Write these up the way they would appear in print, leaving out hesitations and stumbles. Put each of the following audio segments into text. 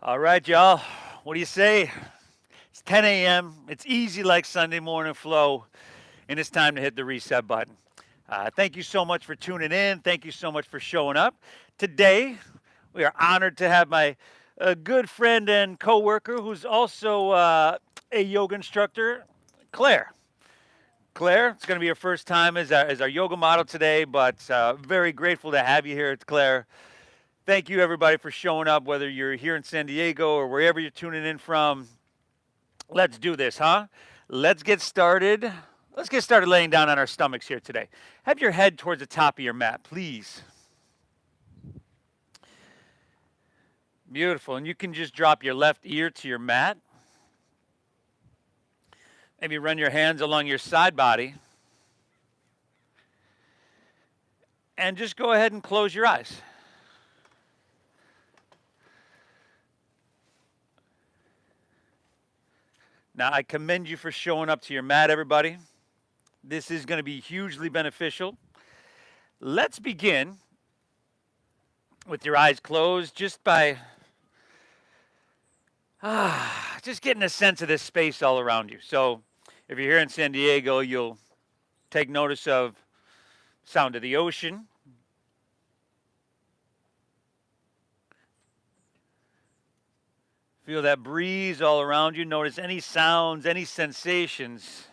All right, y'all. What do you say? It's 10 a.m. It's easy like Sunday morning flow, and it's time to hit the reset button. Thank you so much for tuning in. Thank you so much for showing up. Today, we are honored to have my good friend and coworker, who's also a yoga instructor, Claire. Claire, it's going to be your first time as our yoga model today, but very grateful to have you here, Claire. Thank you, everybody, for showing up, whether you're here in San Diego or wherever you're tuning in from. Let's do this, huh? Let's get started. Let's get started laying down on our stomachs here today. Have your head towards the top of your mat, please. Beautiful. And you can just drop your left ear to your mat. Maybe run your hands along your side body. And just go ahead and close your eyes. Now, I commend you for showing up to your mat, everybody. This is going to be hugely beneficial. Let's begin with your eyes closed just by just getting a sense of this space all around you. So if you're here in San Diego, you'll take notice of sound of the ocean. Feel that breeze all around you. Notice any sounds, any sensations.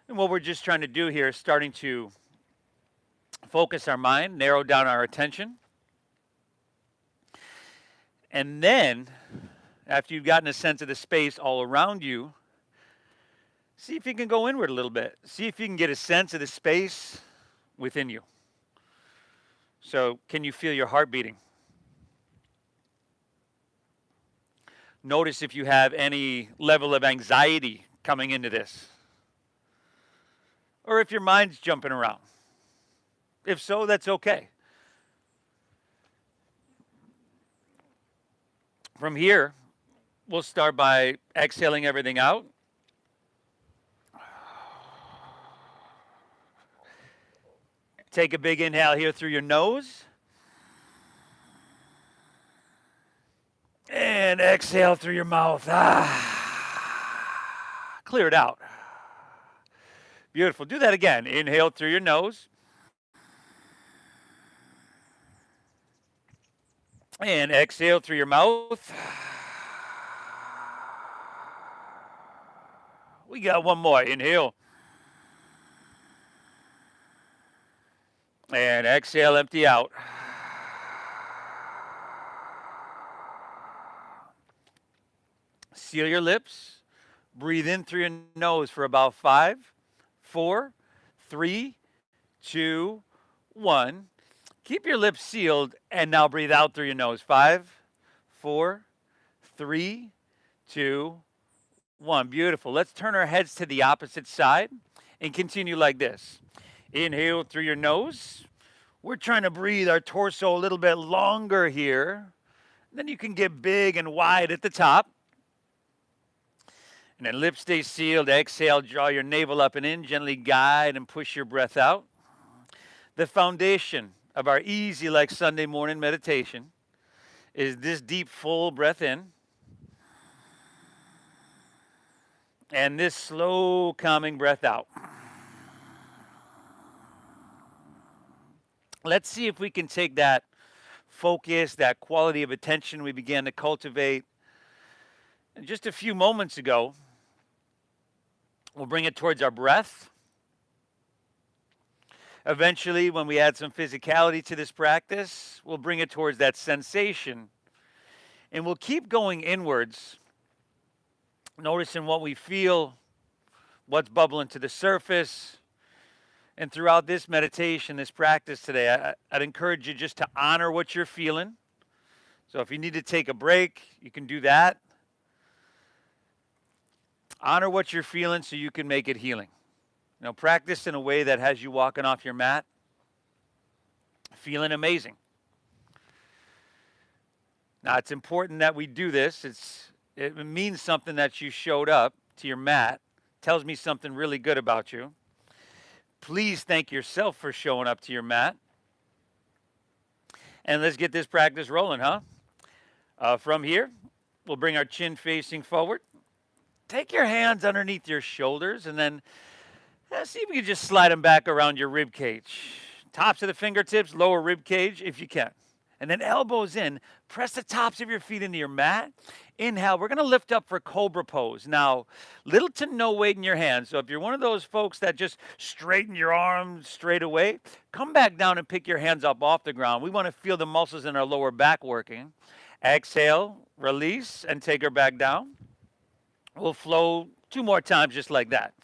And what we're just trying to do here is starting to focus our mind, narrow down our attention. And then, after you've gotten a sense of the space all around you, see if you can go inward a little bit. See if you can get a sense of the space within you. So, can you feel your heart beating? Notice if you have any level of anxiety coming into this, or if your mind's jumping around. If so, that's okay. From here, we'll start by exhaling everything out. Take a big inhale here through your nose. And exhale through your mouth. Clear it out. Beautiful. Do that again. Inhale through your nose. And exhale through your mouth. We got one more. Inhale. And exhale, empty out. Seal your lips. Breathe in through your nose for about 5, 4, 3, 2, 1. Keep your lips sealed and now breathe out through your nose. 5, 4, 3, 2, 1. Beautiful. Let's turn our heads to the opposite side and continue like this. Inhale through your nose. We're trying to breathe our torso a little bit longer here. Then you can get big and wide at the top. And then lips stay sealed. Exhale, draw your navel up and in. Gently guide and push your breath out. The foundation of our easy like Sunday morning meditation is this deep, full breath in. And this slow, calming breath out. Let's see if we can take that focus, that quality of attention we began to cultivate just a few moments ago. We'll bring it towards our breath. Eventually, when we add some physicality to this practice, we'll bring it towards that sensation. And we'll keep going inwards, noticing what we feel, what's bubbling to the surface. And throughout this meditation, this practice today, I'd encourage you just to honor what you're feeling. So if you need to take a break, you can do that. Honor what you're feeling so you can make it healing. Practice in a way that has you walking off your mat, feeling amazing. Now, it's important that we do this. It means something that you showed up to your mat. Tells me something really good about you. Please thank yourself for showing up to your mat. And let's get this practice rolling, huh? From here, we'll bring our chin facing forward. Take your hands underneath your shoulders and then see if we can just slide them back around your rib cage. Tops of the fingertips, lower rib cage if you can. And then elbows in. Press the tops of your feet into your mat. Inhale. We're going to lift up for cobra pose. Now, little to no weight in your hands. So if you're one of those folks that just straighten your arms straight away, come back down and pick your hands up off the ground. We want to feel the muscles in our lower back working. Exhale, release, and take her back down. We'll flow 2 more times just like that.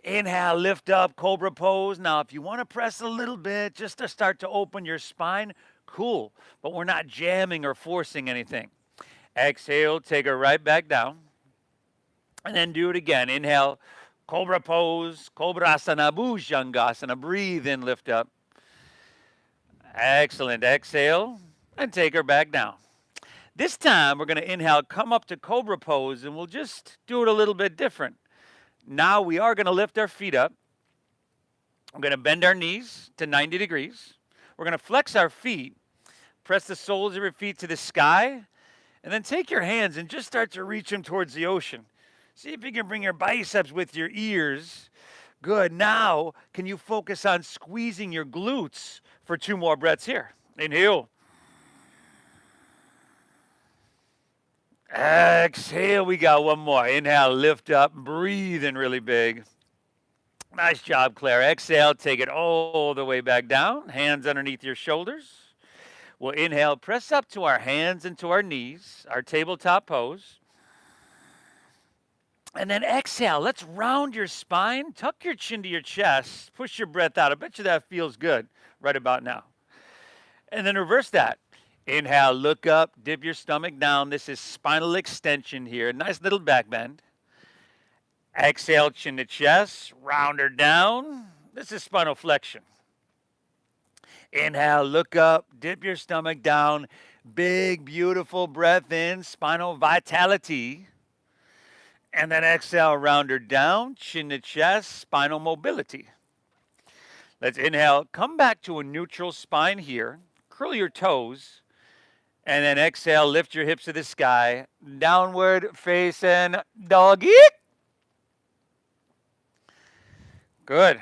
Inhale, lift up, cobra pose. Now, if you want to press a little bit just to start to open your spine, cool. But we're not jamming or forcing anything. Exhale, take her right back down. And then do it again. Inhale, cobra pose, cobrasana, bhujangasana. Breathe in, lift up. Excellent. Exhale, and take her back down. This time, we're going to inhale, come up to cobra pose, and we'll just do it a little bit different. Now we are going to lift our feet up. I'm going to bend our knees to 90 degrees. We're going to flex our feet, press the soles of your feet to the sky, and then take your hands and just start to reach them towards the ocean. See if you can bring your biceps with your ears. Good. Now, can you focus on squeezing your glutes for 2 more breaths here? Inhale. Exhale, we got 1 more. Inhale, lift up, breathe in really big. Nice job, Claire. Exhale, take it all the way back down. Hands underneath your shoulders. We'll inhale, press up to our hands and to our knees, our tabletop pose. And then exhale, let's round your spine, tuck your chin to your chest, push your breath out. I bet you that feels good right about now. And then reverse that. Inhale, look up, dip your stomach down. This is spinal extension here. Nice little back bend. Exhale, chin to chest, round her down. This is spinal flexion. Inhale, look up, dip your stomach down. Big, beautiful breath in, spinal vitality. And then exhale, round her down, chin to chest, spinal mobility. Let's inhale, come back to a neutral spine here. Curl your toes. And then exhale, lift your hips to the sky. Downward facing doggy. Good.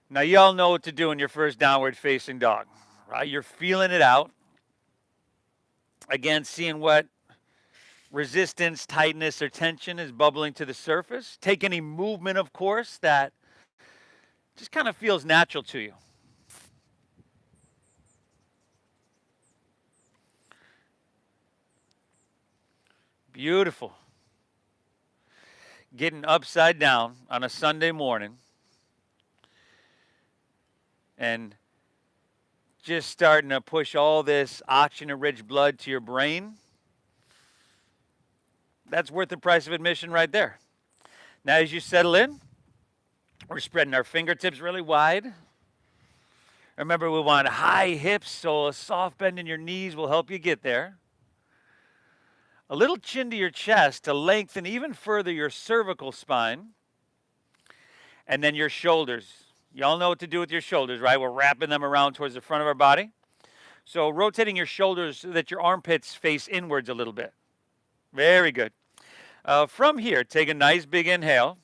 Now, you all know what to do in your first downward facing dog, right? You're feeling it out. Again, seeing what resistance, tightness, or tension is bubbling to the surface. Take any movement, of course, that just kind of feels natural to you. Beautiful. Getting upside down on a Sunday morning and just starting to push all this oxygen-rich blood to your brain. That's worth the price of admission right there. Now, as you settle in, we're spreading our fingertips really wide. Remember, we want high hips, so a soft bend in your knees will help you get there. A little chin to your chest to lengthen even further your cervical spine. And then your shoulders. Y'all know what to do with your shoulders, right? We're wrapping them around towards the front of our body. So rotating your shoulders so that your armpits face inwards a little bit. Very good. From here, take a nice big inhale.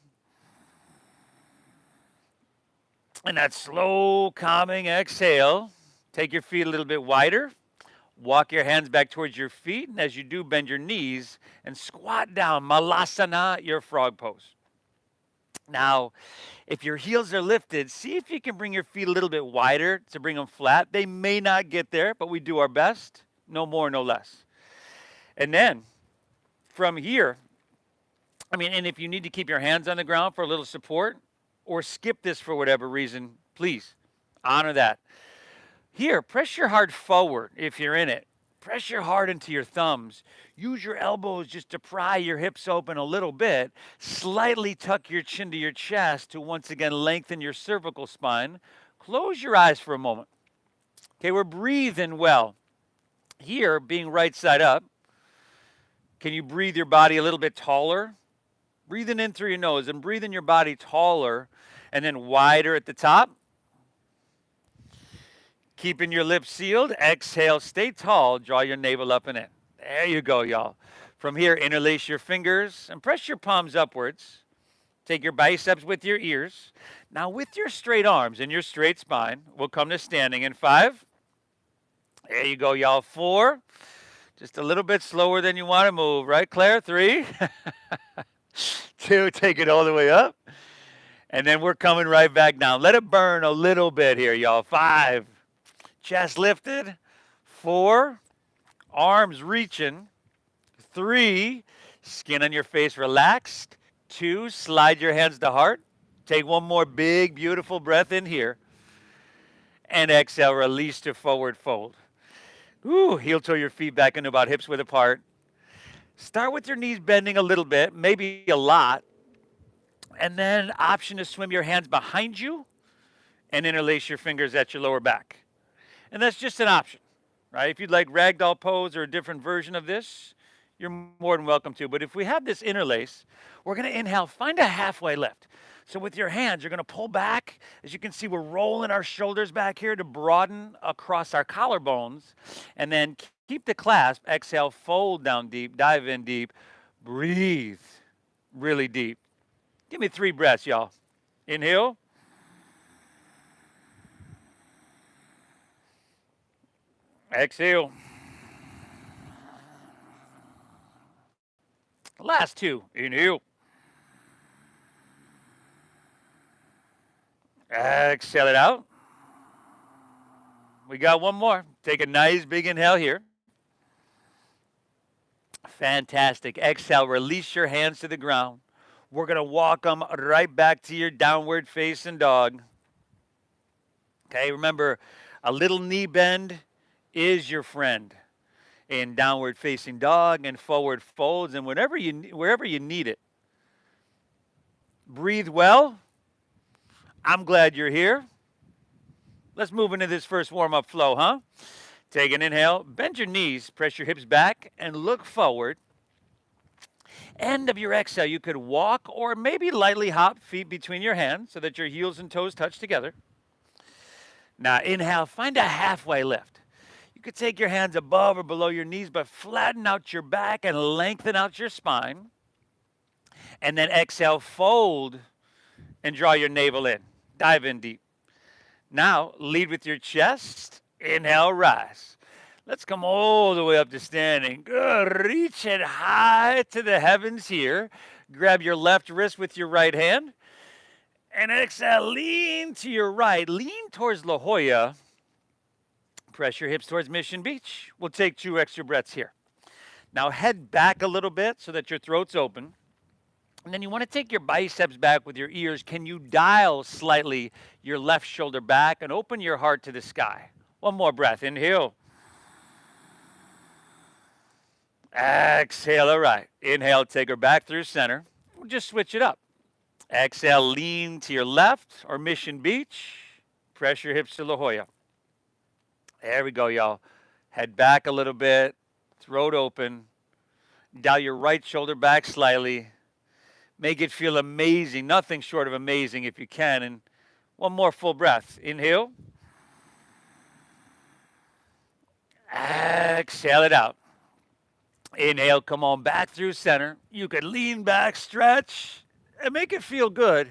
And that slow, calming exhale. Take your feet a little bit wider. Walk your hands back towards your feet, and as you do, bend your knees and squat down, malasana, your frog pose. Now, if your heels are lifted, see if you can bring your feet a little bit wider to bring them flat. They may not get there, but we do our best, no more, no less. And then, from here, and if you need to keep your hands on the ground for a little support, or skip this for whatever reason, please, honor that. Here, press your heart forward if you're in it. Press your heart into your thumbs. Use your elbows just to pry your hips open a little bit. Slightly tuck your chin to your chest to once again lengthen your cervical spine. Close your eyes for a moment. Okay, we're breathing well. Here, being right side up, can you breathe your body a little bit taller? Breathing in through your nose and breathing your body taller and then wider at the top. Keeping your lips sealed, exhale, stay tall, draw your navel up and in. There you go, y'all. From here, interlace your fingers and press your palms upwards. Take your biceps with your ears. Now, with your straight arms and your straight spine, we'll come to standing in 5. There you go, y'all. 4. Just a little bit slower than you want to move, right, Claire? 3. 2. Take it all the way up. And then we're coming right back down. Let it burn a little bit here, y'all. 5. Chest lifted. 4. Arms reaching. 3. Skin on your face relaxed. 2. Slide your hands to heart. Take one more big, beautiful breath in here. And exhale, release to forward fold. Ooh, heel toe your feet back into about hips width apart. Start with your knees bending a little bit, maybe a lot. And then option to swim your hands behind you and interlace your fingers at your lower back. And that's just an option, right? If you'd like ragdoll pose or a different version of this, you're more than welcome to. But if we have this interlace, we're going to inhale, find a halfway lift. So with your hands, you're going to pull back. As you can see, we're rolling our shoulders back here to broaden across our collarbones. And then keep the clasp. Exhale, fold down deep, dive in deep, breathe really deep. Give me 3 breaths, y'all. Inhale. Exhale. Last 2. Inhale. Exhale it out. We got one more. Take a nice big inhale here. Fantastic. Exhale, release your hands to the ground. We're going to walk them right back to your downward facing dog. Okay, remember, a little knee bend is your friend in downward facing dog and forward folds and wherever you need it. Breathe well. I'm glad you're here. Let's move into this first warm-up flow, huh? Take an inhale, bend your knees, press your hips back, and look forward. End of your exhale, you could walk or maybe lightly hop feet between your hands so that your heels and toes touch together. Now inhale, find a halfway lift. You could take your hands above or below your knees, but flatten out your back and lengthen out your spine. And then exhale, fold and draw your navel in. Dive in deep. Now lead with your chest. Inhale, rise. Let's come all the way up to standing. Good. Reach it high to the heavens here. Grab your left wrist with your right hand. And exhale, lean to your right. Lean towards La Jolla. Press your hips towards Mission Beach. We'll take 2 extra breaths here. Now head back a little bit so that your throat's open. And then you want to take your biceps back with your ears. Can you dial slightly your left shoulder back and open your heart to the sky? One more breath. Inhale. Exhale. All right. Inhale, take her back through center. We'll just switch it up. Exhale, lean to your left or Mission Beach. Press your hips to La Jolla. There we go, y'all. Head back a little bit. Throat open. Dial your right shoulder back slightly. Make it feel amazing. Nothing short of amazing if you can. And one more full breath. Inhale. Exhale it out. Inhale, come on back through center. You could lean back, stretch, and make it feel good.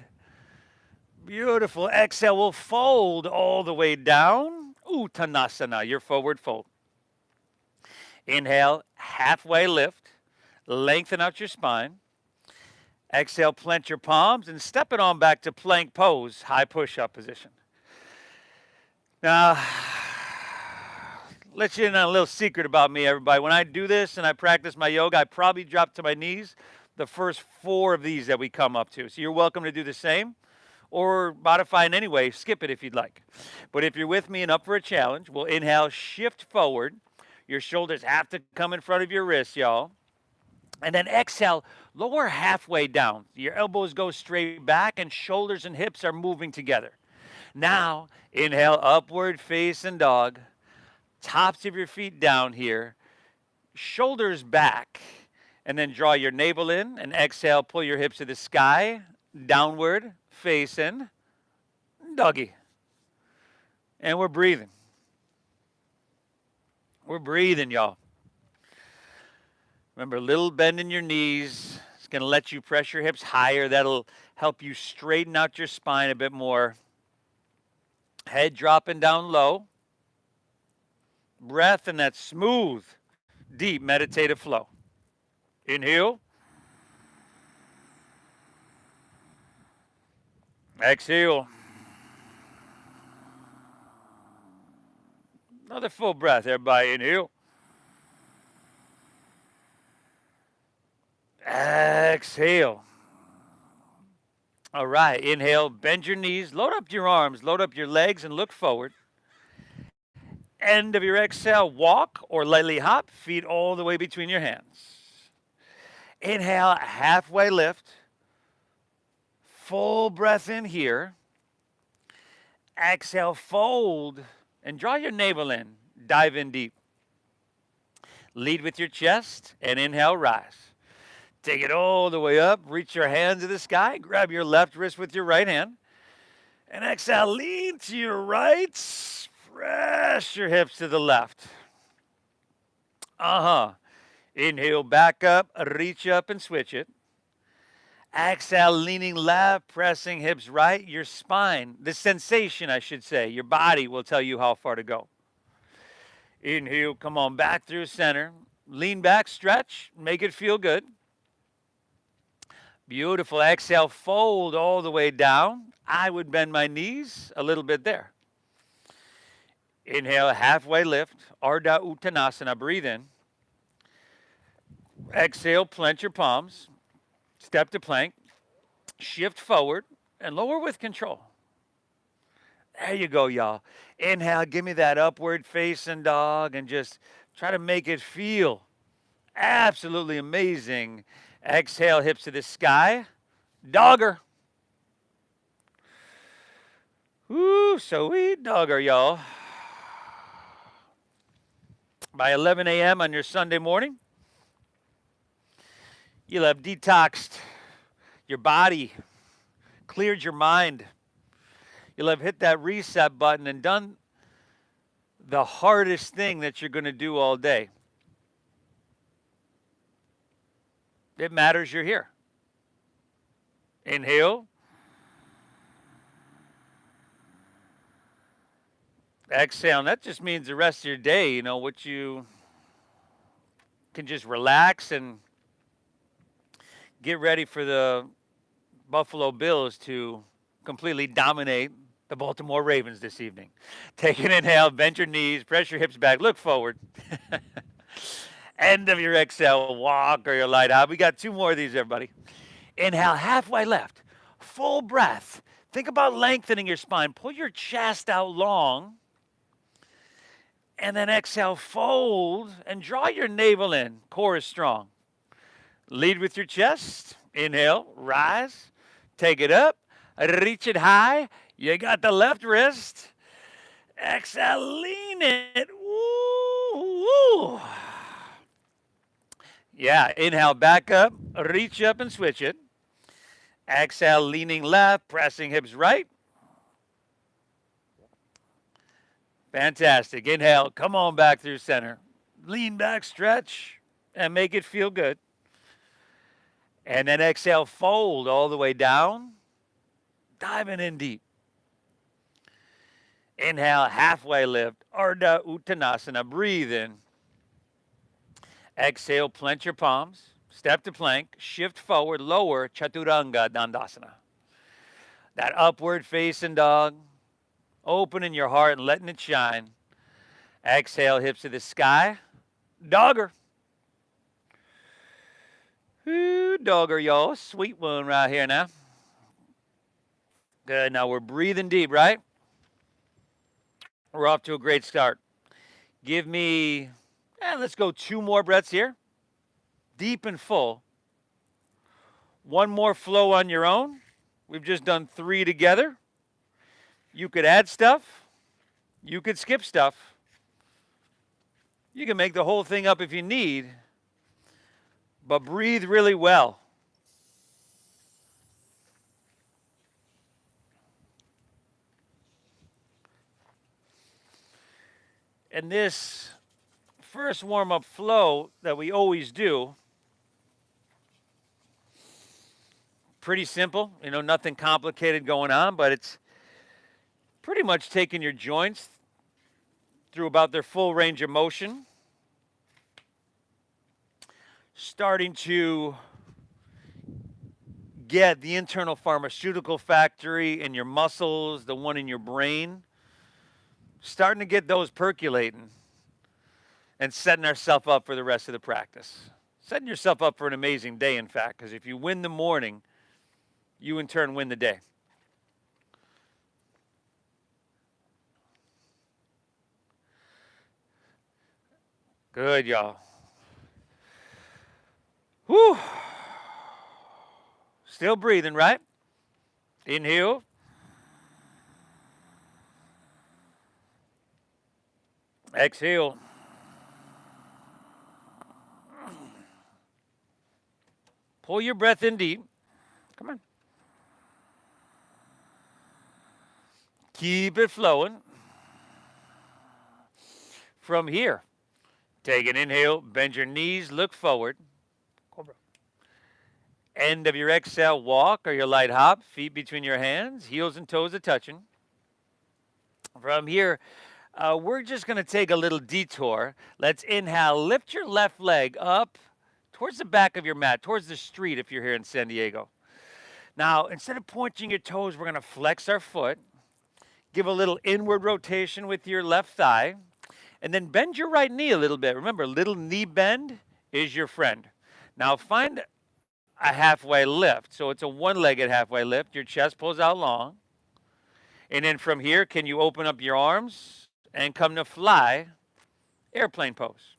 Beautiful. Exhale, we'll fold all the way down. Uttanasana, your forward fold. Inhale, halfway lift. Lengthen out your spine. Exhale, plant your palms and step it on back to plank pose, high push-up position. Now, let you in on a little secret about me, everybody. When I do this and I practice my yoga, I probably drop to my knees the first 4 of these that we come up to. So you're welcome to do the same or modify in any way. Skip it if you'd like. But if you're with me and up for a challenge, we'll inhale, shift forward. Your shoulders have to come in front of your wrists, y'all. And then exhale, lower halfway down. Your elbows go straight back and shoulders and hips are moving together. Now, inhale, upward facing dog. Tops of your feet down here. Shoulders back. And then draw your navel in and exhale, pull your hips to the sky. Downward facing doggy. And we're breathing. We're breathing, y'all. Remember, a little bend in your knees. It's going to let you press your hips higher. That'll help you straighten out your spine a bit more. Head dropping down low. Breath in that smooth, deep meditative flow. Inhale. Exhale. Another full breath, everybody. Inhale. Exhale. All right, inhale, bend your knees, load up your arms, load up your legs, and look forward. End of your exhale, walk or lightly hop, feet all the way between your hands. Inhale, halfway lift. Full breath in here. Exhale, fold, and draw your navel in. Dive in deep. Lead with your chest, and inhale, rise. Take it all the way up. Reach your hands to the sky. Grab your left wrist with your right hand. And exhale, lean to your right. Press your hips to the left. Inhale, back up, reach up and switch it. Exhale, leaning left, pressing hips right. Your spine, the sensation, I should say, your body will tell you how far to go. Inhale, come on, back through center. Lean back, stretch, make it feel good. Beautiful. Exhale, fold all the way down. I would bend my knees a little bit there. Inhale, halfway lift, Ardha Uttanasana, breathe in. Exhale, plant your palms, step to plank, shift forward, and lower with control. There you go, y'all. Inhale, give me that upward facing dog and just try to make it feel absolutely amazing. Exhale, hips to the sky, dogger. Woo, sweet dogger, y'all. By 11 a.m. on your Sunday morning, you'll have detoxed your body, cleared your mind. You'll have hit that reset button and done the hardest thing that you're going to do all day. It matters you're here. Inhale. Exhale. And that just means the rest of your day, what you can just relax and get ready for the Buffalo Bills to completely dominate the Baltimore Ravens this evening. Take an inhale, bend your knees, press your hips back, look forward. End of your exhale, walk or your light hop. We got two more of these, everybody. Inhale, halfway left, full breath. Think about lengthening your spine. Pull your chest out long. And then exhale, fold, and draw your navel in. Core is strong. Lead with your chest. Inhale, rise. Take it up. Reach it high. You got the left wrist. Exhale, lean it. Woo, woo. Yeah, inhale, back up. Reach up and switch it. Exhale, leaning left, pressing hips right. Fantastic. Inhale, come on back through center. Lean back, stretch, and make it feel good. And then exhale, fold all the way down. Diving in deep. Inhale, halfway lift, Ardha Uttanasana. Breathe in. Exhale, plant your palms. Step to plank. Shift forward, lower, Chaturanga Dandasana. That upward facing dog. Opening your heart and letting it shine. Exhale, hips to the sky. Dogger. Ooh, dogger, y'all. Sweet one right here now. Good. Now we're breathing deep, right? We're off to a great start. Give me, let's go 2 more breaths here. Deep and full. 1 more flow on your own. We've just done 3 together. You could add stuff. You could skip stuff. You can make the whole thing up if you need. But breathe really well. And this first warm-up flow that we always do, pretty simple, nothing complicated going on, but it's pretty much taking your joints through about their full range of motion, starting to get the internal pharmaceutical factory in your muscles, the one in your brain, starting to get those percolating and setting ourselves up for the rest of the practice. Setting yourself up for an amazing day, in fact, because if you win the morning, you in turn win the day. Good, y'all. Whew. Still breathing, right? Inhale. Exhale. Pull your breath in deep. Come on. Keep it flowing. From here, take an inhale, bend your knees, look forward. Cobra. End of your exhale, walk or your light hop, feet between your hands, heels and toes are touching. From here, we're just going to take a little detour. Let's inhale, lift your left leg up towards the back of your mat, towards the street if you're here in San Diego. Now, instead of pointing your toes, we're going to flex our foot, give a little inward rotation with your left thigh, and then bend your right knee a little bit. Remember, little knee bend is your friend. Now, find a halfway lift. So it's a one-legged halfway lift. Your chest pulls out long. And then from here, can you open up your arms and come to fly, airplane pose?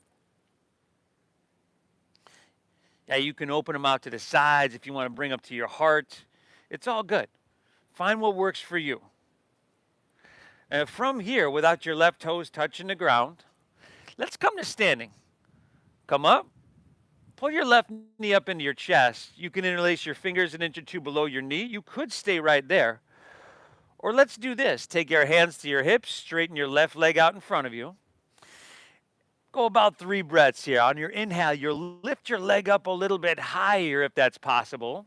Yeah, you can open them out to the sides if you want to bring them to your heart. It's all good. Find what works for you. And from here, without your left toes touching the ground, let's come to standing. Come up. Pull your left knee up into your chest. You can interlace your fingers an inch or two below your knee. You could stay right there. Or let's do this. Take your hands to your hips. Straighten your left leg out in front of you. Go about 3 breaths here. On your inhale, you'll lift your leg up a little bit higher if that's possible.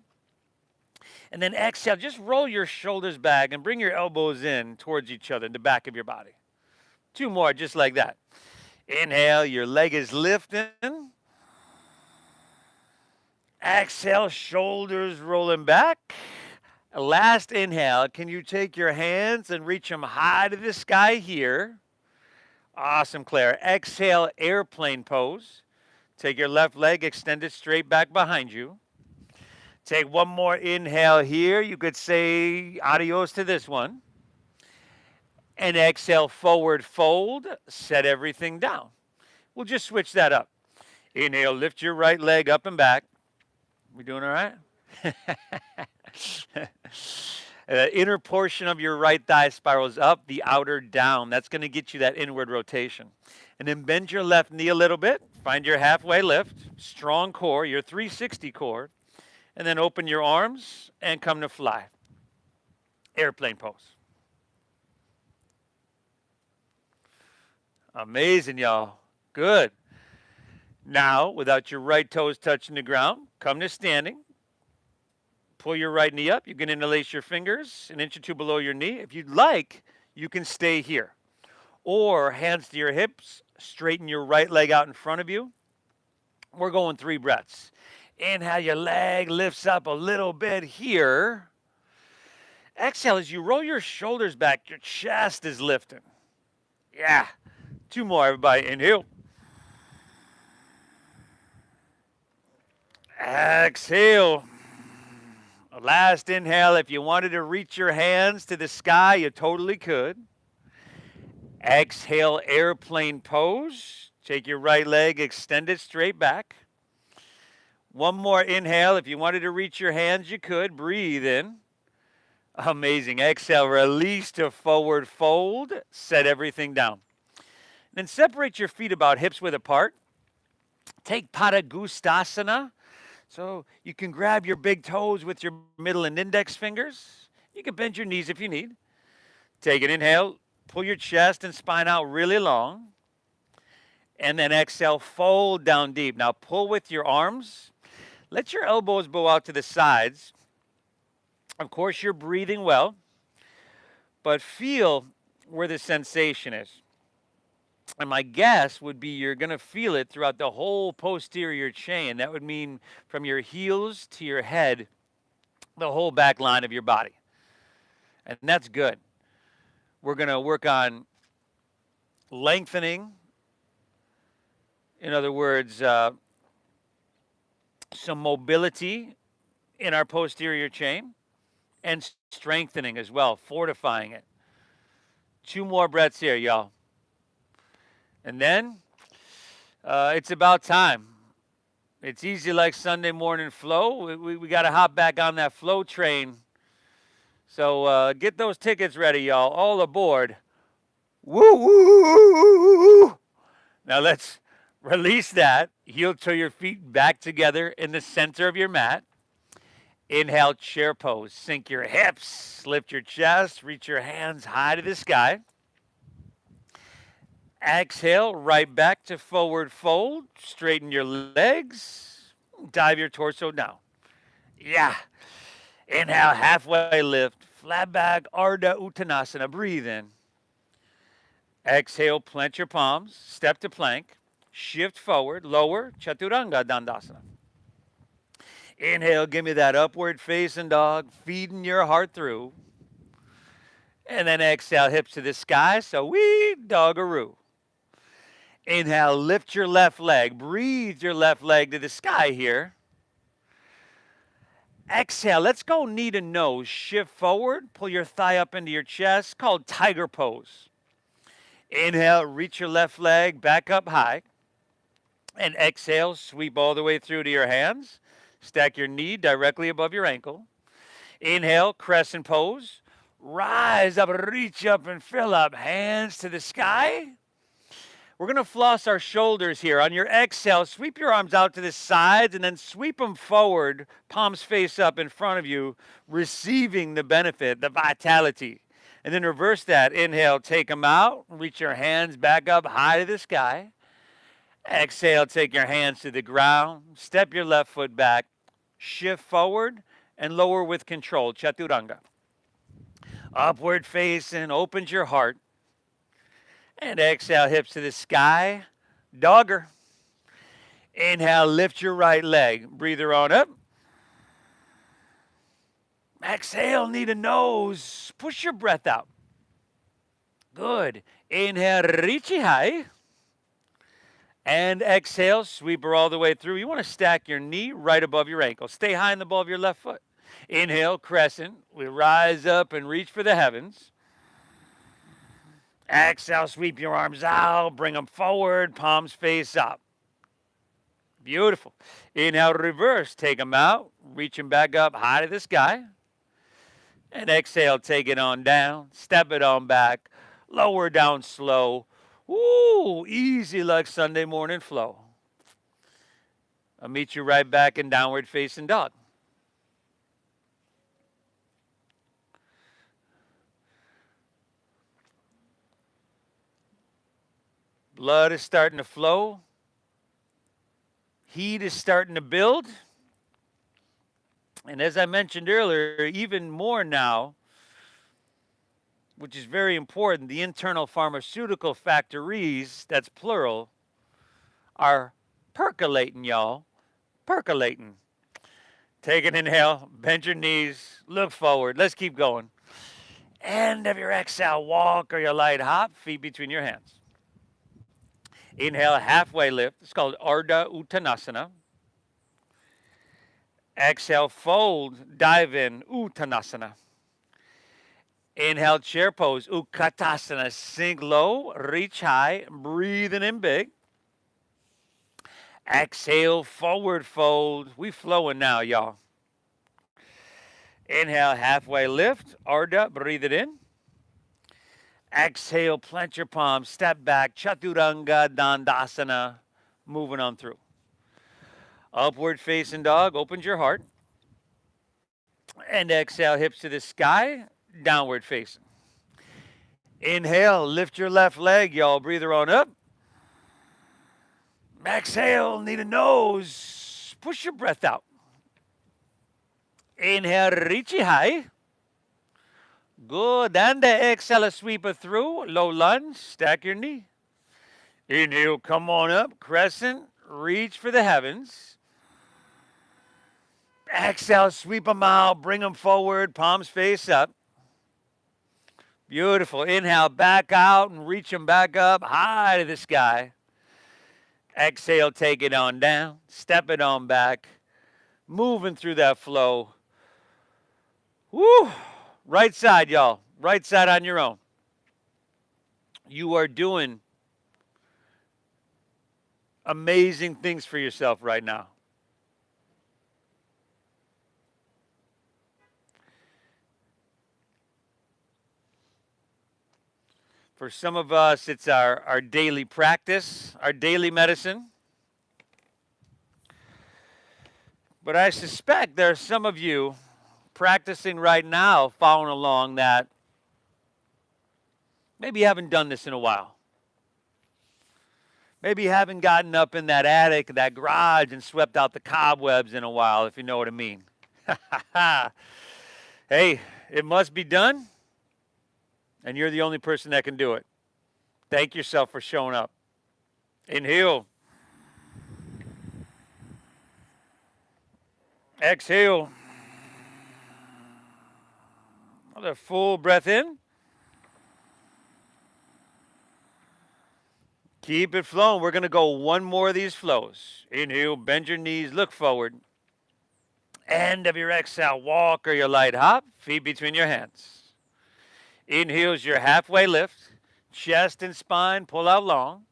And then exhale, just roll your shoulders back and bring your elbows in towards each other, in the back of your body. 2 more, just like that. Inhale, your leg is lifting. Exhale, shoulders rolling back. Last inhale, can you take your hands and reach them high to the sky here? Awesome, Claire. Exhale, airplane pose. Take your left leg, extend it straight back behind you. Take one more inhale here. You could say adios to this one. And exhale, forward fold. Set everything down. We'll just switch that up. Inhale, lift your right leg up and back. We doing all right? The inner portion of your right thigh spirals up, the outer down. That's going to get you that inward rotation. And then bend your left knee a little bit. Find your halfway lift, strong core, your 360 core. And then open your arms and come to fly. Airplane pose. Amazing, y'all. Good. Now, without your right toes touching the ground, come to standing. Pull your right knee up. You can interlace your fingers an inch or two below your knee. If you'd like, you can stay here. Or hands to your hips, straighten your right leg out in front of you. We're going 3 breaths. Inhale, your leg lifts up a little bit here. Exhale, as you roll your shoulders back, your chest is lifting. Yeah. 2 more, everybody. Inhale. Exhale. Last inhale, if you wanted to reach your hands to the sky, you totally could. Exhale, airplane pose. Take your right leg, extend it straight back. One more inhale. If you wanted to reach your hands, you could. Breathe in. Amazing. Exhale, release to forward fold. Set everything down. Then separate your feet about hips width apart. Take Padagustasana. So you can grab your big toes with your middle and index fingers. You can bend your knees if you need. Take an inhale. Pull your chest and spine out really long. And then exhale, fold down deep. Now pull with your arms. Let your elbows bow out to the sides. Of course, you're breathing well, but feel where the sensation is. And my guess would be you're going to feel it throughout the whole posterior chain. That would mean from your heels to your head, the whole back line of your body. And that's good. We're going to work on lengthening. In other words, some mobility in our posterior chain and strengthening as well, fortifying it. 2 more breaths here, y'all. And then it's about time. It's easy like Sunday morning flow. We got to hop back on that flow train. So get those tickets ready, y'all. All aboard. Woo, woo, woo, woo, woo. Now let's release that. Heel to your feet back together in the center of your mat. Inhale, chair pose. Sink your hips, lift your chest, reach your hands high to the sky. Exhale, right back to forward fold. Straighten your legs. Dive your torso down. Yeah. Inhale, halfway lift. Flat back, Ardha Uttanasana. Breathe in. Exhale, plant your palms. Step to plank. Shift forward, lower, Chaturanga Dandasana. Inhale, give me that upward facing dog, feeding your heart through. And then exhale, hips to the sky, so we doggaroo. Inhale, lift your left leg, breathe your left leg to the sky here. Exhale, let's go knee to nose, shift forward, pull your thigh up into your chest, called tiger pose. Inhale, reach your left leg back up high. And exhale, sweep all the way through to your hands. Stack your knee directly above your ankle. Inhale, crescent pose. Rise up, reach up and fill up. Hands to the sky. We're going to floss our shoulders here. On your exhale, sweep your arms out to the sides and then sweep them forward, palms face up in front of you, receiving the benefit, the vitality. And then reverse that. Inhale, take them out. Reach your hands back up high to the sky. Exhale, take your hands to the ground. Step your left foot back. Shift forward and lower with control. Chaturanga. Upward facing, opens your heart. And exhale, hips to the sky. Dogger. Inhale, lift your right leg. Breather on up. Exhale, knee to nose. Push your breath out. Good. Inhale, reach high. And exhale, sweep her all the way through. You want to stack your knee right above your ankle. Stay high in the ball of your left foot. Inhale, crescent. We rise up and reach for the heavens. Exhale, sweep your arms out. Bring them forward. Palms face up. Beautiful. Inhale, reverse. Take them out. Reach them back up high to the sky. And exhale, take it on down. Step it on back. Lower down slow. Ooh, easy like Sunday morning flow. I'll meet you right back in downward facing dog. Blood is starting to flow. Heat is starting to build. And as I mentioned earlier, even more now, which is very important, the internal pharmaceutical factories, that's plural, are percolating, y'all. Percolating. Take an inhale, bend your knees, look forward. Let's keep going. End of your exhale, walk or your light hop, feet between your hands. Inhale, halfway lift. It's called Ardha Uttanasana. Exhale, fold, dive in, Uttanasana. Inhale, chair pose, Utkatasana. Sink low, reach high, breathing in big. Exhale, forward fold. We flowing now, y'all. Inhale, halfway lift, Ardha, breathe it in. Exhale, plant your palms, step back, Chaturanga Dandasana, moving on through. Upward facing dog, opens your heart. And exhale, hips to the sky, downward facing. Inhale, lift your left leg, y'all. Breather on up. Exhale, knee to nose. Push your breath out. Inhale, reach it high. Good. And the exhale, sweep it through. Low lunge. Stack your knee. Inhale, come on up. Crescent. Reach for the heavens. Exhale, sweep them out. Bring them forward. Palms face up. Beautiful. Inhale, back out and reach them back up high to the sky. Exhale, take it on down. Step it on back. Moving through that flow. Woo! Right side, y'all. Right side on your own. You are doing amazing things for yourself right now. For some of us, it's our daily practice, our daily medicine. But I suspect there are some of you practicing right now, following along, that maybe you haven't done this in a while. Maybe you haven't gotten up in that attic, that garage, and swept out the cobwebs in a while, if you know what I mean. Hey, it must be done, and you're the only person that can do it. Thank yourself for showing up. Inhale. Exhale. Another full breath in. Keep it flowing. We're going to go one more of these flows. Inhale, bend your knees, look forward. End of your exhale, walk or your light hop, feet between your hands. Inhale is your halfway lift. Chest and spine, pull out long.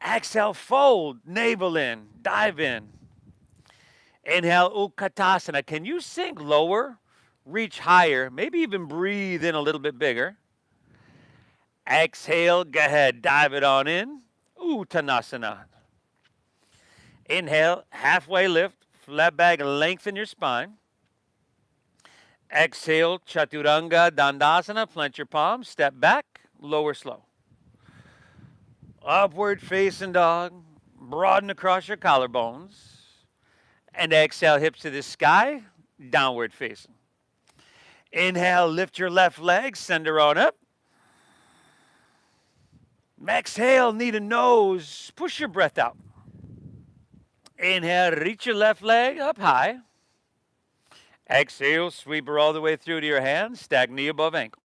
Exhale, fold, navel in, dive in. Inhale, Utkatasana. Can you sink lower, reach higher, maybe even breathe in a little bit bigger? Exhale, go ahead, dive it on in, Uttanasana. Inhale, halfway lift, flat back, lengthen your spine. Exhale, Chaturanga Dandasana, plant your palms, step back, lower slow. Upward facing dog, broaden across your collarbones. And exhale, hips to the sky, downward facing. Inhale, lift your left leg, send her on up. Exhale, knee to nose, push your breath out. Inhale, reach your left leg up high. Exhale, sweep her all the way through to your hands, stack knee above ankle.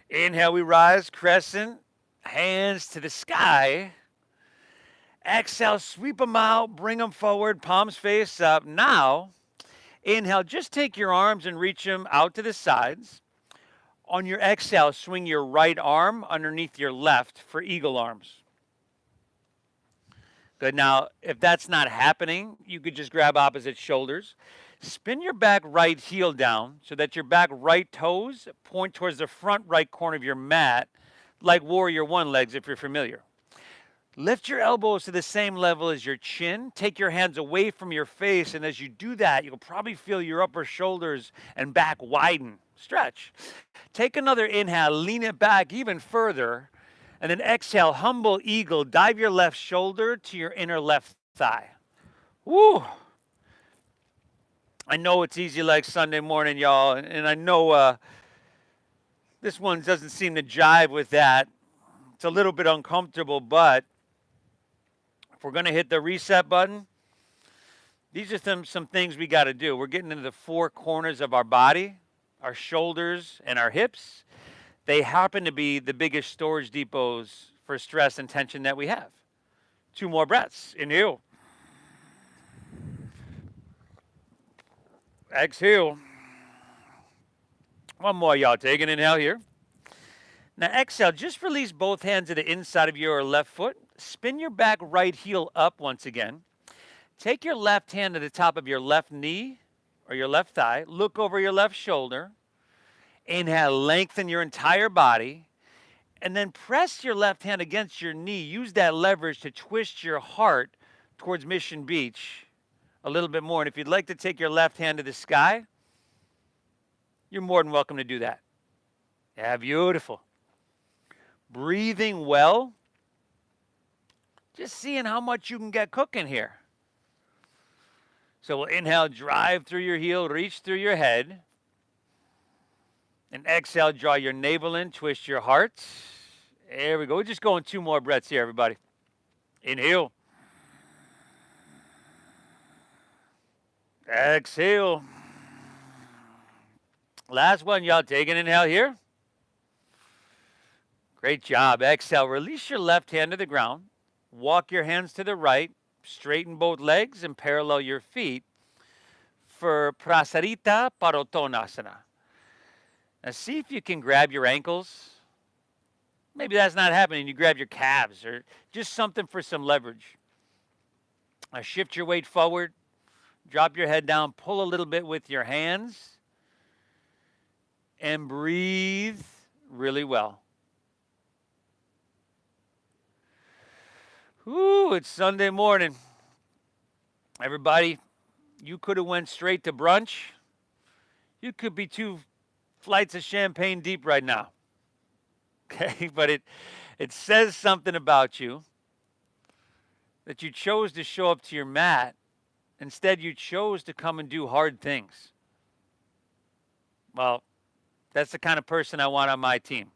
Inhale, we rise, crescent, hands to the sky. Exhale, sweep them out, bring them forward, palms face up. Now, inhale, just take your arms and reach them out to the sides. On your exhale, swing your right arm underneath your left for eagle arms. Good. Now, if that's not happening, you could just grab opposite shoulders. Spin your back right heel down so that your back right toes point towards the front right corner of your mat, like Warrior One legs if you're familiar. Lift your elbows to the same level as your chin. Take your hands away from your face, and as you do that, you'll probably feel your upper shoulders and back widen. Stretch. Take another inhale, lean it back even further, and then exhale, humble eagle. Dive your left shoulder to your inner left thigh. Woo! I know it's easy like Sunday morning, y'all, and I know this one doesn't seem to jive with that. It's a little bit uncomfortable, but if we're going to hit the reset button, these are some things we got to do. We're getting into the four corners of our body, our shoulders, and our hips. They happen to be the biggest storage depots for stress and tension that we have. 2 more breaths. Inhale. Exhale. One more, y'all. Take an inhale here. Now exhale. Just release both hands to the inside of your left foot. Spin your back right heel up once again. Take your left hand to the top of your left knee or your left thigh. Look over your left shoulder. Inhale, lengthen your entire body. And then press your left hand against your knee. Use that leverage to twist your heart towards Mission Beach a little bit more. And if you'd like to take your left hand to the sky, you're more than welcome to do that. Yeah, beautiful. Breathing well. Just seeing how much you can get cooking here. So we'll inhale, drive through your heel, reach through your head. And exhale, draw your navel in, twist your heart. There we go. We're just going 2 more breaths here, everybody. Inhale. Exhale. Last one, y'all. Take an inhale here. Great job. Exhale. Release your left hand to the ground. Walk your hands to the right. Straighten both legs and parallel your feet for Prasarita Padottanasana. Now see if you can grab your ankles. Maybe that's not happening. You grab your calves or just something for some leverage. Now shift your weight forward. Drop your head down. Pull a little bit with your hands. And breathe really well. Ooh, it's Sunday morning. Everybody, you could have went straight to brunch. You could be 2 flights of champagne deep right now. Okay, but it says something about you that you chose to show up to your mat. Instead, you chose to come and do hard things. Well, that's the kind of person I want on my team.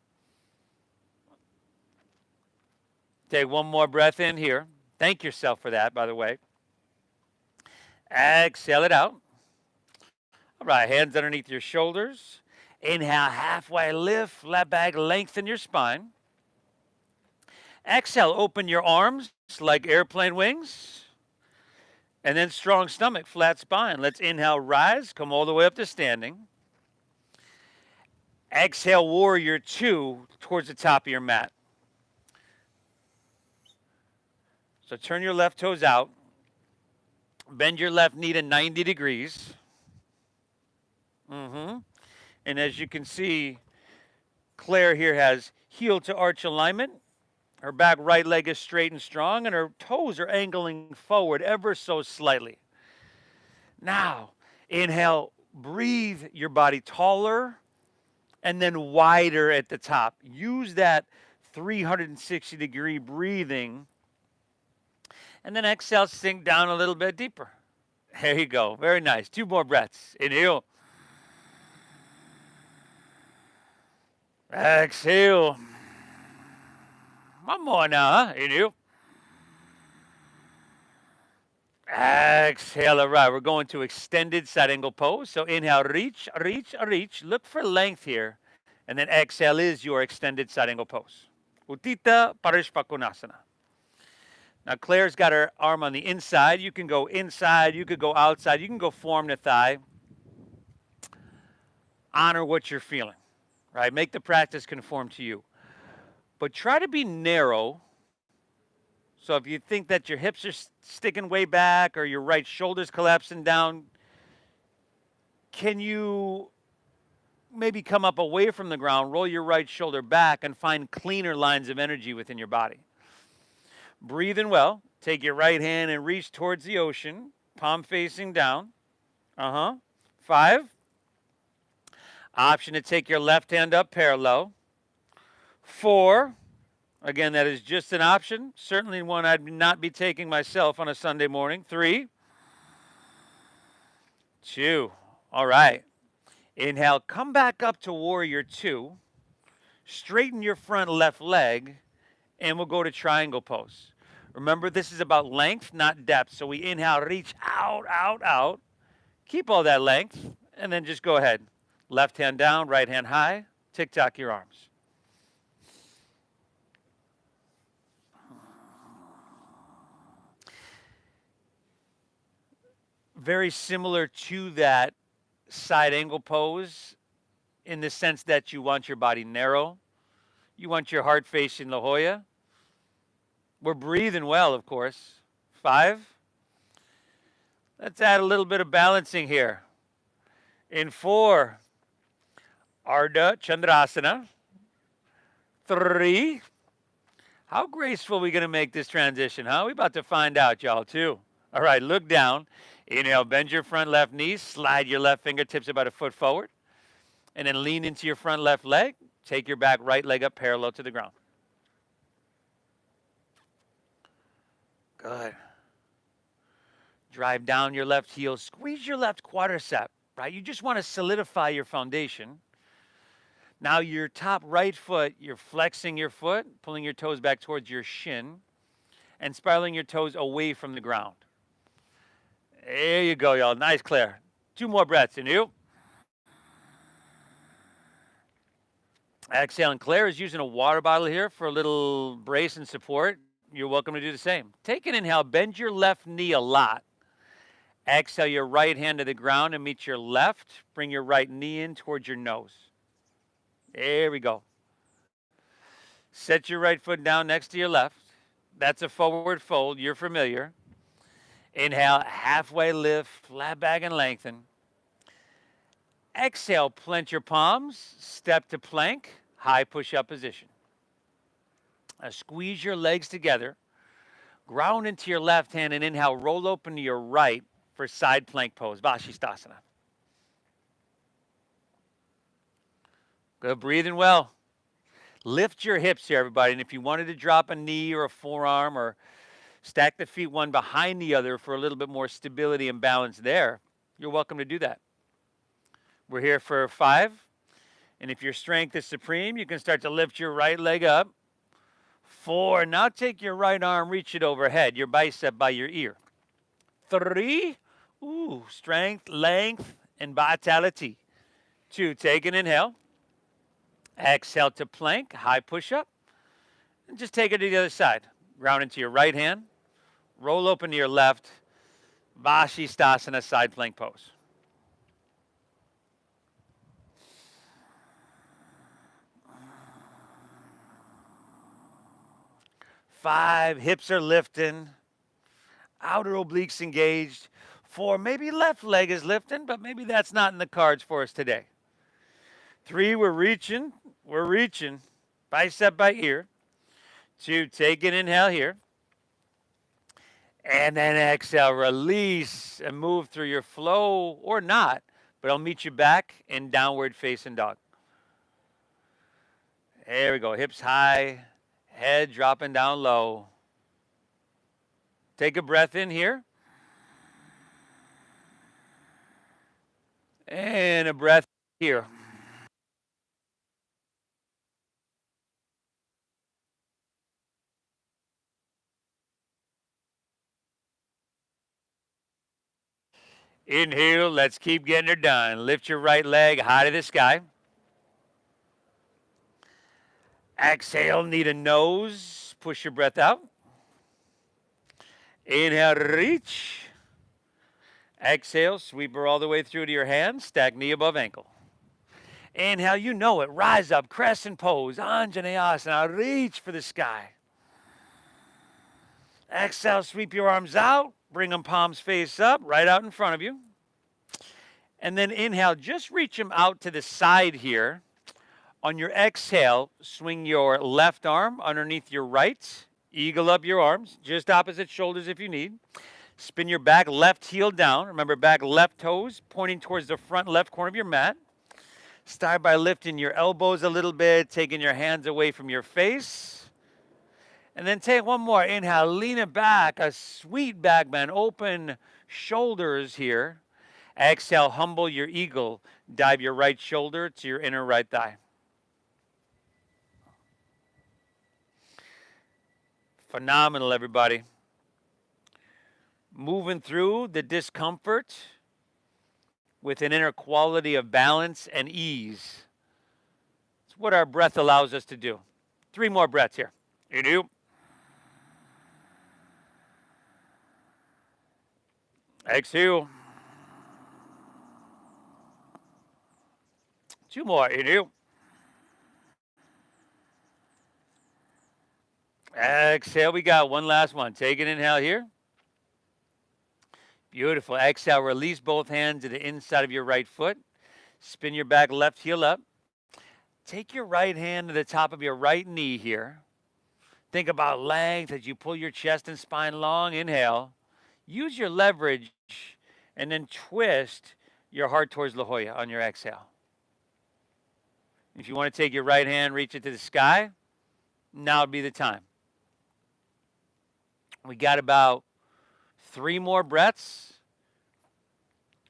Take 1 more breath in here. Thank yourself for that, by the way. Exhale it out. All right, hands underneath your shoulders. Inhale, halfway lift, flat back, lengthen your spine. Exhale, open your arms like airplane wings. And then strong stomach, flat spine. Let's inhale, rise, come all the way up to standing. Exhale, warrior 2 towards the top of your mat. So turn your left toes out. Bend your left knee to 90 degrees. And as you can see, Claire here has heel to arch alignment. Her back right leg is straight and strong, and her toes are angling forward ever so slightly. Now, inhale, breathe your body taller and then wider at the top. Use that 360-degree breathing. And then exhale, sink down a little bit deeper. There you go. Very nice. 2 more breaths. Inhale. Exhale. 1 more now, huh? Inhale. Exhale. All right, we're going to extended side angle pose. So inhale, reach, reach, reach. Look for length here. And then exhale is your extended side angle pose. Uttita Parishvakonasana. Now, Claire's got her arm on the inside. You can go inside. You could go outside. You can go form the thigh. Honor what you're feeling, right? Make the practice conform to you. But try to be narrow. So if you think that your hips are sticking way back or your right shoulder's collapsing down, can you maybe come up away from the ground, roll your right shoulder back, and find cleaner lines of energy within your body? Breathe in well. Take your right hand and reach towards the ocean, palm facing down. 5. Option to take your left hand up parallel. 4. Again, that is just an option. Certainly one I'd not be taking myself on a Sunday morning. 3. 2. All right. Inhale, come back up to warrior 2. Straighten your front left leg, and we'll go to triangle pose. Remember, this is about length, not depth. So we inhale, reach out, out, out. Keep all that length, and then just go ahead. Left hand down, right hand high. Tick-tock your arms. Very similar to that side angle pose in the sense that you want your body narrow. You want your heart facing La Jolla. We're breathing well, of course. 5. Let's add a little bit of balancing here. In 4, Ardha Chandrasana. 3. How graceful are we going to make this transition, huh? We're about to find out, y'all, too. All right, look down. Inhale, bend your front left knee. Slide your left fingertips about a foot forward. And then lean into your front left leg. Take your back right leg up parallel to the ground. Good. Drive down your left heel. Squeeze your left quadricep, right? You just want to solidify your foundation. Now your top right foot, you're flexing your foot, pulling your toes back towards your shin, and spiraling your toes away from the ground. There you go, y'all. Nice, Claire. 2 more breaths. In you. Exhale. And Claire is using a water bottle here for a little brace and support. You're welcome to do the same. Take an inhale. Bend your left knee a lot. Exhale your right hand to the ground and meet your left. Bring your right knee in towards your nose. There we go. Set your right foot down next to your left. That's a forward fold. You're familiar. Inhale, halfway lift, flat back and lengthen. Exhale, plant your palms, step to plank, high push-up position. Now squeeze your legs together. Ground into your left hand and inhale, roll open to your right for side plank pose, Vashisthasana. Good, breathing well. Lift your hips here, everybody. And if you wanted to drop a knee or a forearm or stack the feet one behind the other for a little bit more stability and balance there, you're welcome to do that. We're here for 5. And if your strength is supreme, you can start to lift your right leg up. 4. Now take your right arm, reach it overhead, your bicep by your ear. 3. Strength, length, and vitality. 2. Take an inhale. Exhale to plank, high push-up. And just take it to the other side. Ground into your right hand. Roll open to your left. Vashisthasana, side plank pose. Five, hips are lifting. Outer obliques engaged. 4, maybe left leg is lifting, but maybe that's not in the cards for us today. 3, we're reaching, bicep by ear. 2, take an inhale here. And then exhale, release and move through your flow or not, but I'll meet you back in downward facing dog. There we go, hips high, head dropping down low. Take a breath in here. And a breath here. Inhale, let's keep getting her done. Lift your right leg high to the sky. Exhale, knee to nose. Push your breath out. Inhale, reach. Exhale, sweep her all the way through to your hands. Stack knee above ankle. Inhale, you know it. Rise up, crescent pose, Anjaneyasana. Reach for the sky. Exhale, sweep your arms out. Bring them palms face up, right out in front of you. And then inhale, just reach them out to the side here. On your exhale, swing your left arm underneath your right. Eagle up your arms, just opposite shoulders if you need. Spin your back left heel down. Remember, back left toes pointing towards the front left corner of your mat. Start by lifting your elbows a little bit, taking your hands away from your face. And then take one more. Inhale, lean it back, a sweet back bend. Open shoulders here. Exhale, humble your eagle. Dive your right shoulder to your inner right thigh. Phenomenal, everybody. Moving through the discomfort with an inner quality of balance and ease. It's what our breath allows us to do. 3 more breaths here. You do. Exhale. 2 more. Inhale. Exhale. We got one last one. Take an inhale here. Beautiful. Exhale. Release both hands to the inside of your right foot. Spin your back left heel up. Take your right hand to the top of your right knee here. Think about length as you pull your chest and spine long. Inhale. Use your leverage and then twist your heart towards La Jolla on your exhale. If you want to take your right hand, reach it to the sky, now would be the time. We got about 3 more breaths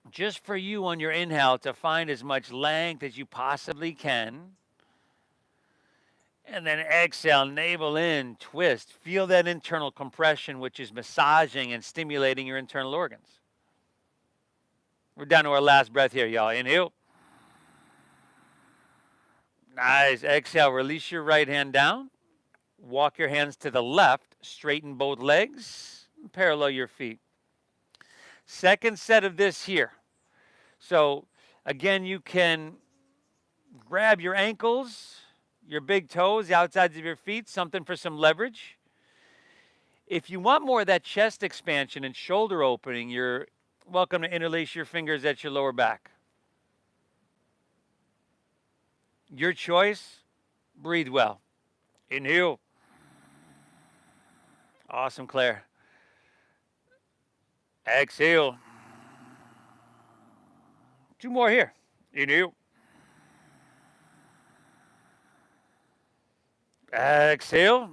just for you on your inhale to find as much length as you possibly can. And then exhale, navel in, twist. Feel that internal compression, which is massaging and stimulating your internal organs. We're down to our last breath here, y'all. Inhale. Nice. Exhale, release your right hand down. Walk your hands to the left, straighten both legs, parallel your feet. Second set of this here. So again, you can grab your ankles, your big toes, the outsides of your feet, something for some leverage. If you want more of that chest expansion and shoulder opening, you're welcome to interlace your fingers at your lower back. Your choice, breathe well. Inhale. Awesome, Claire. Exhale. 2 more here. Inhale. Exhale.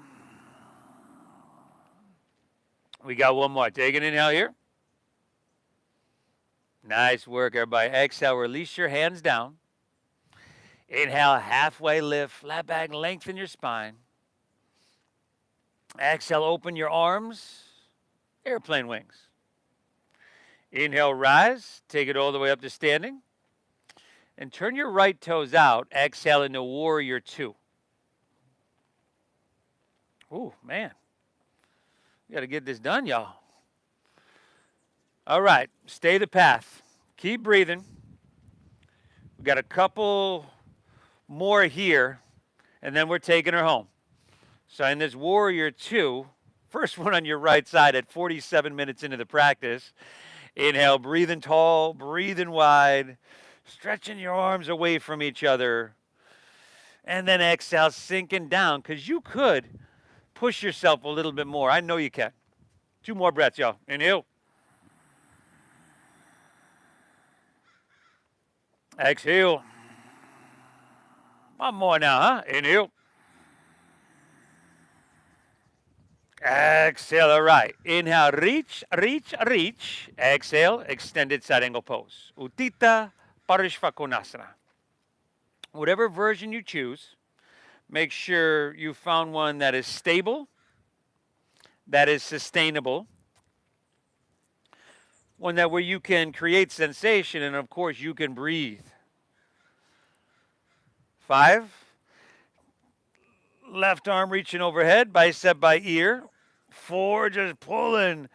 We got 1 more. Take an inhale here. Nice work, everybody. Exhale, release your hands down. Inhale, halfway lift, flat back, lengthen your spine. Exhale, open your arms, airplane wings. Inhale, rise, take it all the way up to standing. And turn your right toes out. Exhale into warrior 2. Ooh, man. We got to get this done, y'all. All right, stay the path. Keep breathing. We got a couple more here, and then we're taking her home. So in this warrior 2, first one on your right side at 47 minutes into the practice. Inhale, breathing tall, breathing wide, stretching your arms away from each other. And then exhale, sinking down, because you could push yourself a little bit more. I know you can. 2 more breaths, y'all. Inhale. Exhale. 1 more now, huh? Inhale. Exhale, all right. Inhale, reach, reach, reach. Exhale, extended side angle pose. Utthita Parishvakonasana. Whatever version you choose, make sure you found one that is stable, that is sustainable, one that where you can create sensation, and of course you can breathe. 5. Left arm reaching overhead, bicep by ear. 4, just pulling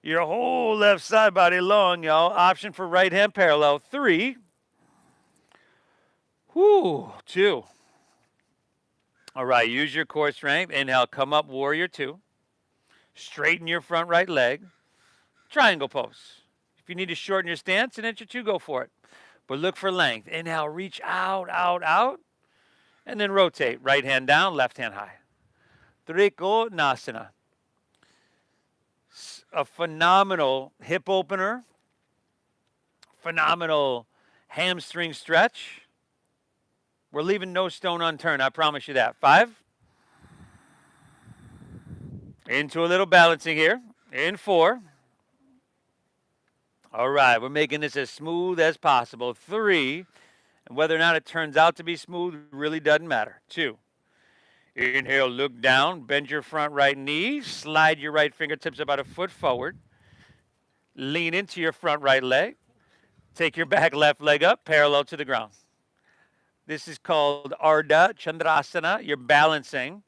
your whole left side body long, y'all. Option for right hand parallel. 3. 2. All right, use your core strength. Inhale, come up, warrior 2. Straighten your front right leg. Triangle pose. If you need to shorten your stance, an inch or 2, go for it. But look for length. Inhale, reach out, out, out. And then rotate. Right hand down, left hand high. Trikonasana. A phenomenal hip opener. Phenomenal hamstring stretch. We're leaving no stone unturned. I promise you that. 5. Into a little balancing here. In 4. All right. We're making this as smooth as possible. 3. And whether or not it turns out to be smooth really doesn't matter. 2. Inhale, look down, bend your front right knee, slide your right fingertips about a foot forward. Lean into your front right leg. Take your back left leg up, parallel to the ground. This is called Ardha Chandrasana. You're balancing,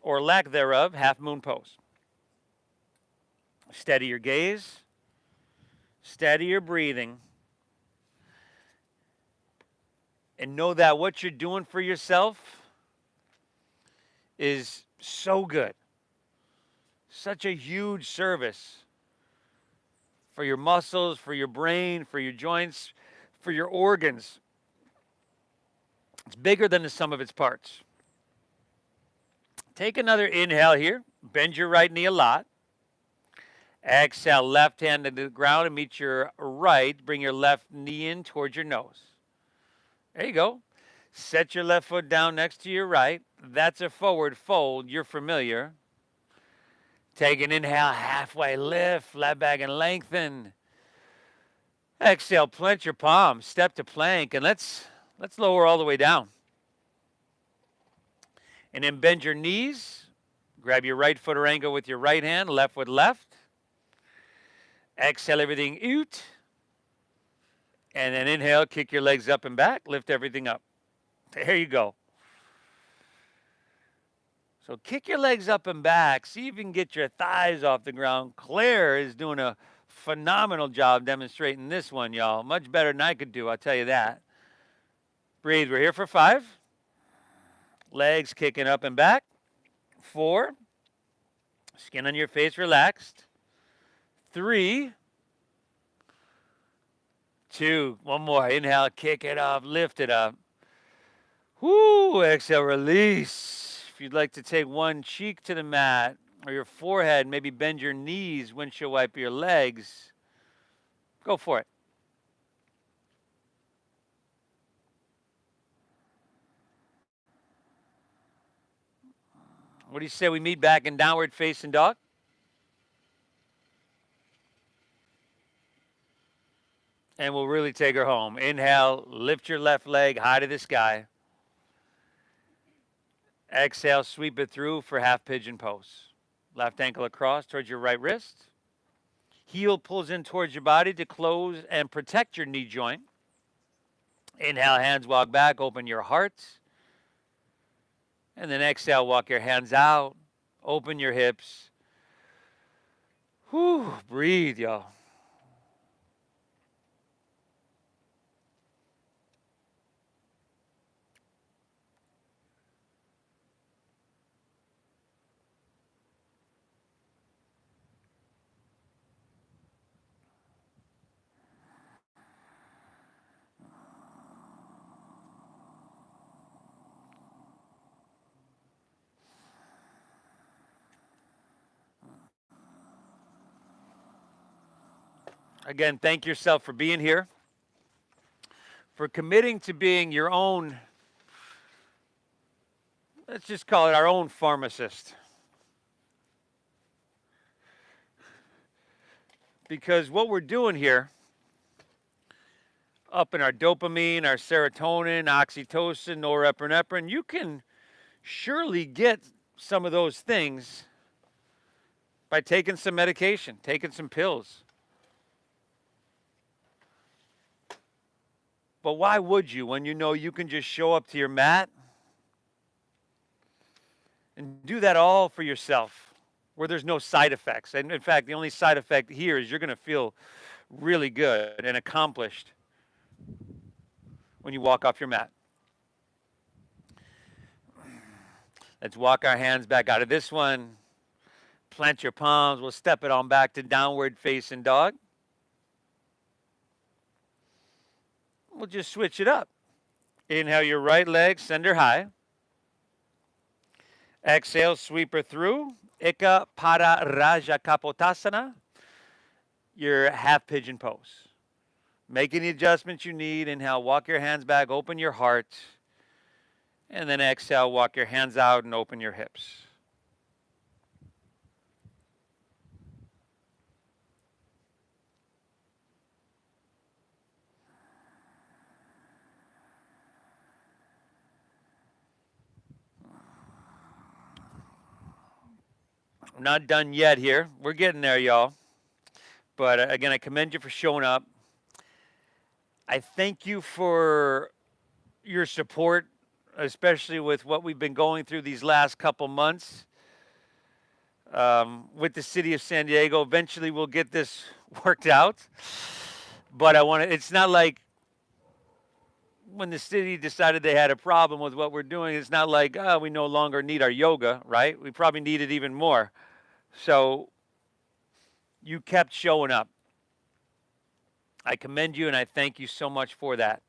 or lack thereof, half moon pose. Steady your gaze. Steady your breathing. And know that what you're doing for yourself is so good. Such a huge service for your muscles, for your brain, for your joints, for your organs. It's bigger than the sum of its parts. Take another inhale here. Bend your right knee a lot. Exhale, left hand to the ground and meet your right. Bring your left knee in towards your nose. There you go. Set your left foot down next to your right. That's a forward fold. You're familiar. Take an inhale, halfway lift, flat back and lengthen. Exhale, plant your palms, step to plank, and let's lower all the way down. And then bend your knees. Grab your right foot or ankle with your right hand, left with left. Exhale everything out. And then inhale, kick your legs up and back, lift everything up. There you go. So kick your legs up and back. See if you can get your thighs off the ground. Claire is doing a phenomenal job demonstrating this one, y'all. Much better than I could do, I'll tell you that. Breathe. We're here for 5. Legs kicking up and back. 4. Skin on your face relaxed. 3. 2. One more. Inhale, kick it up, lift it up. Whoo, exhale, release. If you'd like to take one cheek to the mat or your forehead, maybe bend your knees, windshield wipe your legs. Go for it. What do you say we meet back in downward facing dog? And we'll really take her home. Inhale, lift your left leg high to the sky. Exhale, sweep it through for half pigeon pose. Left ankle across towards your right wrist. Heel pulls in towards your body to close and protect your knee joint. Inhale, hands walk back, open your heart. And then exhale, walk your hands out, open your hips. Whew, breathe, y'all. Again, thank yourself for being here, for committing to being your own, let's just call it our own pharmacist. Because what we're doing here, up in our dopamine, our serotonin, oxytocin, norepinephrine, you can surely get some of those things by taking some medication, taking some pills. But why would you when you know you can just show up to your mat and do that all for yourself, where there's no side effects? And in fact, the only side effect here is you're going to feel really good and accomplished when you walk off your mat. Let's walk our hands back out of this one. Plant your palms. We'll step it on back to downward facing dog. We'll just switch it up. Inhale your right leg, send her high. Exhale, sweep her through. Eka Pada Raja Kapotasana, your half pigeon pose. Make any adjustments you need. Inhale, walk your hands back, open your heart. And then exhale, walk your hands out and open your hips. I'm not done yet here. We're getting there, y'all. But again, I commend you for showing up. I thank you for your support, especially with what we've been going through these last couple months with the city of San Diego. Eventually, we'll get this worked out. But it's not like when the city decided they had a problem with what we're doing, it's not like, oh, we no longer need our yoga, right? We probably need it even more. So you kept showing up. I commend you and I thank you so much for that.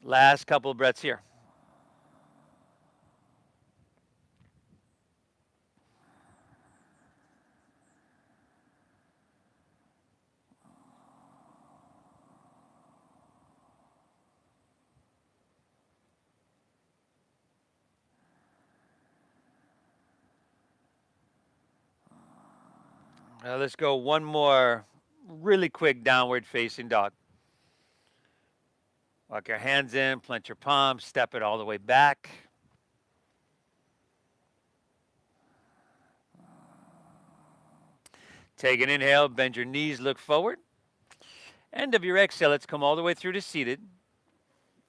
Last couple of breaths here. Let's go one more really quick downward facing dog. Walk your hands in, plant your palms, step it all the way back. Take an inhale, bend your knees, look forward. End of your exhale, let's come all the way through to seated.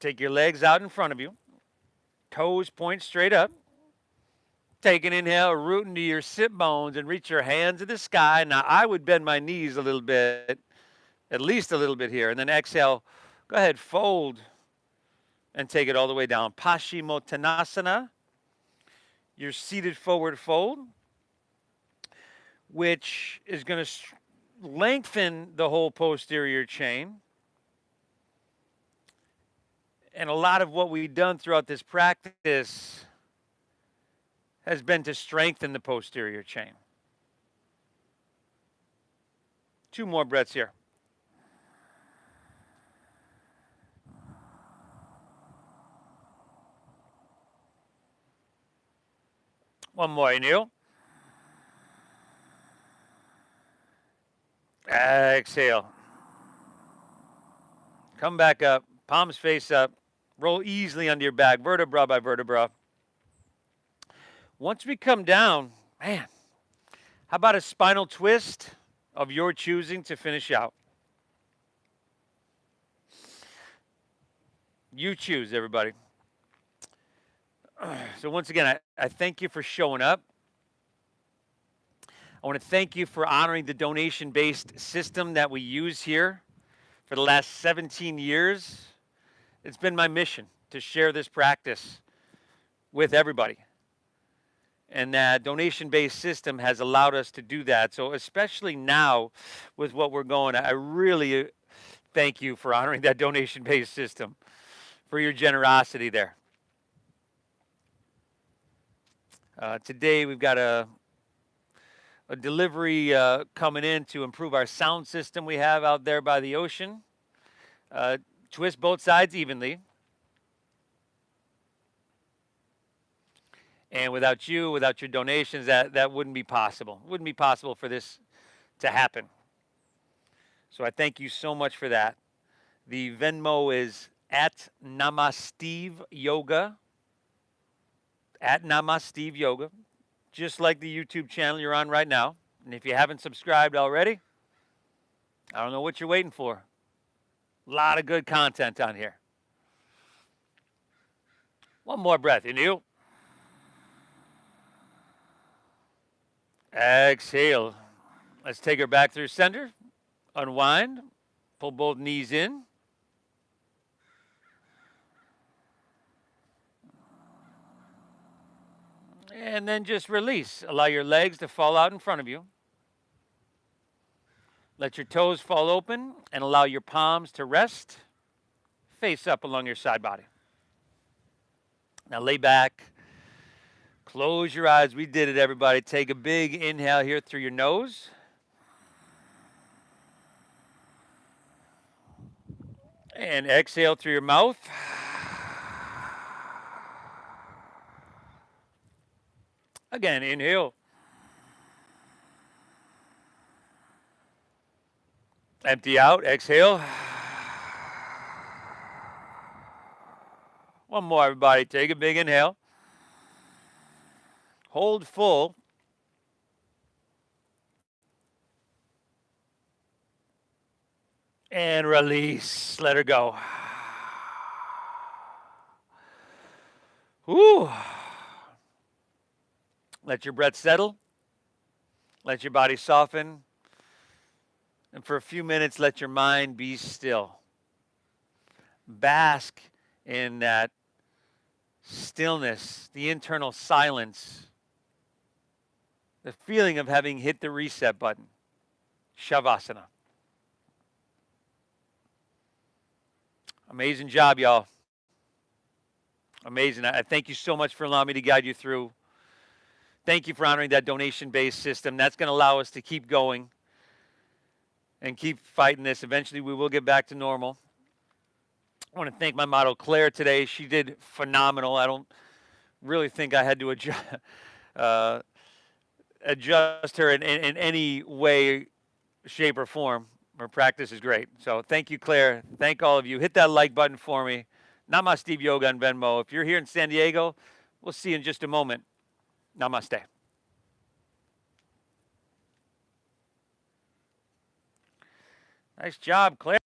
Take your legs out in front of you. Toes point straight up. Take an inhale, root into your sit bones and reach your hands to the sky. Now, I would bend my knees a little bit, at least a little bit here. And then exhale, go ahead, fold and take it all the way down. Paschimottanasana, your seated forward fold, which is going to lengthen the whole posterior chain. And a lot of what we've done throughout this practice has been to strengthen the posterior chain. 2 more breaths here. One more, inhale. Exhale. Come back up, palms face up. Roll easily onto your back, vertebra by vertebra. Once we come down, man, how about a spinal twist of your choosing to finish out? You choose, everybody. So once again, I thank you for showing up. I want to thank you for honoring the donation-based system that we use here for the last 17 years. It's been my mission to share this practice with everybody. And that donation-based system has allowed us to do that. So especially now with what we're going, I really thank you for honoring that donation-based system, for your generosity there. Today we've got a delivery coming in to improve our sound system we have out there by the ocean. Twist both sides evenly. And without you, without your donations, that wouldn't be possible. It wouldn't be possible for this to happen. So I thank you so much for that. The Venmo is at Namasteve Yoga. At Namasteve Yoga. Just like the YouTube channel you're on right now. And if you haven't subscribed already, I don't know what you're waiting for. A lot of good content on here. One more breath. Inhale. Exhale. Let's take her back through center. Unwind. Pull both knees in. And then just release. Allow your legs to fall out in front of you. Let your toes fall open and allow your palms to rest face up along your side body. Now lay back. Close your eyes. We did it, everybody. Take a big inhale here through your nose. And exhale through your mouth. Again, inhale. Empty out. Exhale. One more, everybody. Take a big inhale. Hold full. And release. Let her go. Whew. Let your breath settle. Let your body soften. And for a few minutes, let your mind be still. Bask in that stillness, the internal silence, the feeling of having hit the reset button. Shavasana. Amazing job, y'all. Amazing. I thank you so much for allowing me to guide you through. Thank you for honoring that donation-based system. That's going to allow us to keep going and keep fighting this. Eventually, we will get back to normal. I want to thank my model, Claire, today. She did phenomenal. I don't really think I had to adjust. adjust her in any way, shape, or form. Her practice is great. So thank you, Claire. Thank all of you. Hit that like button for me. Namaste Yoga on Venmo. If you're here in San Diego, we'll see you in just a moment. Namaste. Nice job, Claire.